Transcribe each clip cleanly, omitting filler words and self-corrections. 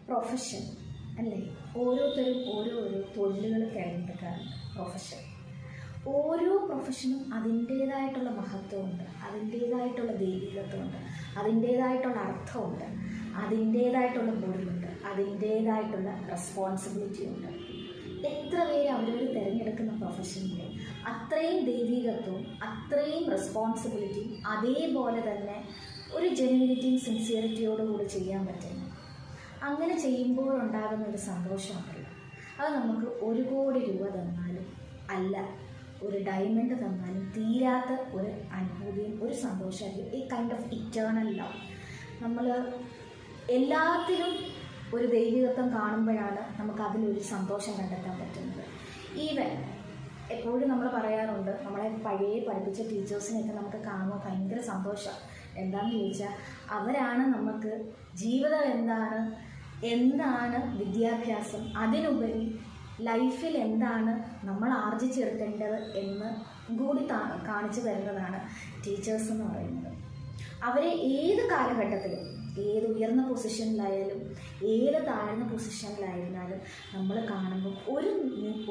Profession അല്ലേ? ഓരോരുത്തരും ഓരോ തൊഴിലുകൾ തിരഞ്ഞെടുക്കാറുണ്ട്. പ്രൊഫഷൻ, ഓരോ പ്രൊഫഷനും അതിൻ്റേതായിട്ടുള്ള മഹത്വമുണ്ട്, അതിൻ്റേതായിട്ടുള്ള ദൈവികത്വമുണ്ട്, അതിൻ്റേതായിട്ടുള്ള അർത്ഥമുണ്ട്, അതിൻ്റേതായിട്ടുള്ള പൊരുളുണ്ട്, അതിൻ്റേതായിട്ടുള്ള റെസ്പോൺസിബിലിറ്റി ഉണ്ട്. എത്ര പേര് അവരവർ തിരഞ്ഞെടുക്കുന്ന പ്രൊഫഷനിൽ അത്രയും ദൈവികത്വവും അത്രയും റെസ്പോൺസിബിലിറ്റിയും അതേപോലെ തന്നെ ഒരു ജെന്യുവിനിറ്റിയും സിൻസിയറിറ്റിയോടുകൂടി ചെയ്യാൻ പറ്റുന്നു. അങ്ങനെ ചെയ്യുമ്പോഴുണ്ടാകുന്ന ഒരു സന്തോഷമുണ്ടല്ലോ, അത് നമുക്ക് 1 കോടി രൂപ തന്നാലും അല്ല, ഒരു ഡയമണ്ട് തന്നാലും തീരാത്ത ഒരു അനുഭൂതിയും ഒരു സന്തോഷമായിരിക്കും. ഈ കൈൻഡ് ഓഫ് ഇറ്റേണൽ ലവ്. നമ്മൾ എല്ലാത്തിലും ഒരു ദൈവികത്വം കാണുമ്പോഴാണ് നമുക്ക് അതിലൊരു സന്തോഷം കണ്ടെത്താൻ പറ്റുന്നത്. ഈവൻ എപ്പോഴും നമ്മൾ പറയാറുണ്ട്, നമ്മളെ പഴയ പഠിപ്പിച്ച ടീച്ചേഴ്സിനെയൊക്കെ നമുക്ക് കാണുമ്പോൾ ഭയങ്കര സന്തോഷമാണ്. എന്താണെന്ന് ചോദിച്ചാൽ അവരാണ് നമുക്ക് ജീവിതം എന്താണ് വിദ്യാഭ്യാസം, അതിനുപരി ലൈഫിൽ എന്താണ് നമ്മൾ ആർജിച്ചെടുക്കേണ്ടത് എന്ന് കൂടി കാണിച്ചു തരുന്നതാണ് ടീച്ചേഴ്സ് എന്ന് പറയുന്നത്. അവരെ ഏത് കാലഘട്ടത്തിലും, ഏത് ഉയർന്ന പൊസിഷനിലായാലും ഏത് താഴ്ന്ന പൊസിഷനിലായിരുന്നാലും നമ്മൾ കാണുമ്പോൾ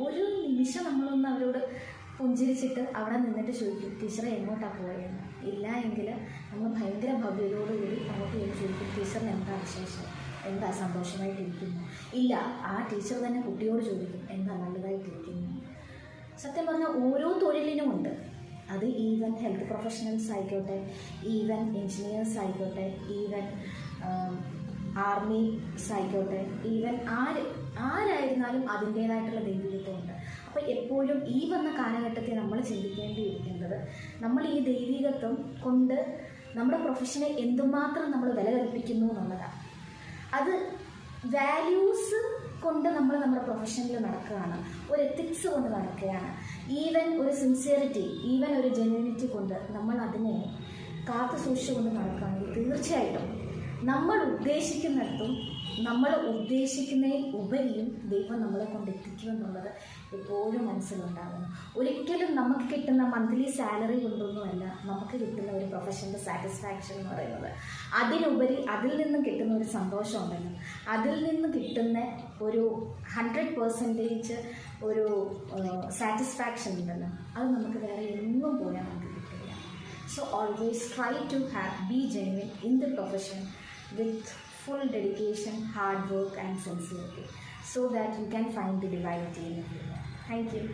ഒരു നിമിഷം നമ്മളൊന്ന് അവരോട് പുഞ്ചിരിച്ചിട്ട് അവിടെ നിന്നിട്ട് ചോദിക്കും, ടീച്ചറെ എങ്ങോട്ടാണ് പോയെന്ന്. ഇല്ല എങ്കിൽ നമ്മൾ ഭയങ്കര ഭവ്യതയോടുകൂടി അങ്ങോട്ട് ചോദിക്കും, ടീച്ചറിന് എന്താ വിശേഷം, എന്താ സന്തോഷമായിട്ടിരിക്കുന്നു. ഇല്ല, ആ ടീച്ചർ തന്നെ കുട്ടിയോട് ചോദിക്കും, എന്താ നല്ലതായിട്ടിരിക്കുന്നു. സത്യം പറഞ്ഞാൽ ഓരോ തൊഴിലിനും ഉണ്ട്. അത് ഈവൻ ഹെൽത്ത് പ്രൊഫഷണൽസ് ആയിക്കോട്ടെ, ഈവൻ എൻജിനീയേഴ്സ് ആയിക്കോട്ടെ, ഈവൻ ആർമീസ് ആയിക്കോട്ടെ, ഈവൻ ആരായിരുന്നാലും അതിൻ്റേതായിട്ടുള്ള ദൈവികത്വമുണ്ട്. അപ്പോൾ എപ്പോഴും ഈ വന്ന കാലഘട്ടത്തിൽ നമ്മൾ ചിന്തിക്കേണ്ടിയിരിക്കുന്നത്, നമ്മൾ ഈ ദൈവികത്വം കൊണ്ട് നമ്മുടെ പ്രൊഫഷനെ എന്തുമാത്രം നമ്മൾ വില കൽപ്പിക്കുന്നു എന്നുള്ളതാണ്. അത് വാല്യൂസ് കൊണ്ട് നമ്മൾ നമ്മുടെ പ്രൊഫഷനിൽ നടക്കുകയാണ്, ഒരു എത്തിക്സ് കൊണ്ട് നടക്കുകയാണ്, ഈവൻ ഒരു സിൻസിയറിറ്റി, ഈവൻ ഒരു ജെന്യുനിറ്റി കൊണ്ട് നമ്മൾ അതിനെ കാത്തു സൂക്ഷിച്ചുകൊണ്ട് നടക്കുകയാണെങ്കിൽ തീർച്ചയായിട്ടും നമ്മൾ ഉദ്ദേശിക്കുന്നിടത്തും നമ്മൾ ഉദ്ദേശിക്കുന്നതിൽ ഉപരിയും ദൈവം നമ്മളെ കൊണ്ട് എത്തിക്കുമെന്നുള്ളത് എപ്പോഴും മനസ്സിലുണ്ടാകുന്നു. ഒരിക്കലും നമുക്ക് കിട്ടുന്ന മന്ത്ലി സാലറി കൊണ്ടൊന്നുമല്ല നമുക്ക് കിട്ടുന്ന ഒരു പ്രൊഫഷൻ്റെ സാറ്റിസ്ഫാക്ഷൻ എന്ന് പറയുന്നത്. അതിനുപരി അതിൽ നിന്നും കിട്ടുന്ന ഒരു സന്തോഷം ഉണ്ടല്ലോ, അതിൽ നിന്ന് കിട്ടുന്ന ഒരു 100% ഒരു സാറ്റിസ്ഫാക്ഷൻ ഉണ്ടല്ലോ, അത് നമുക്ക് വേറെ എങ്ങും പോയാൽ നമുക്ക് കിട്ടില്ല. So always try to be genuine in the profession with full dedication, hard work and sincerity, so that you can find the divinity in everyone. Thank you.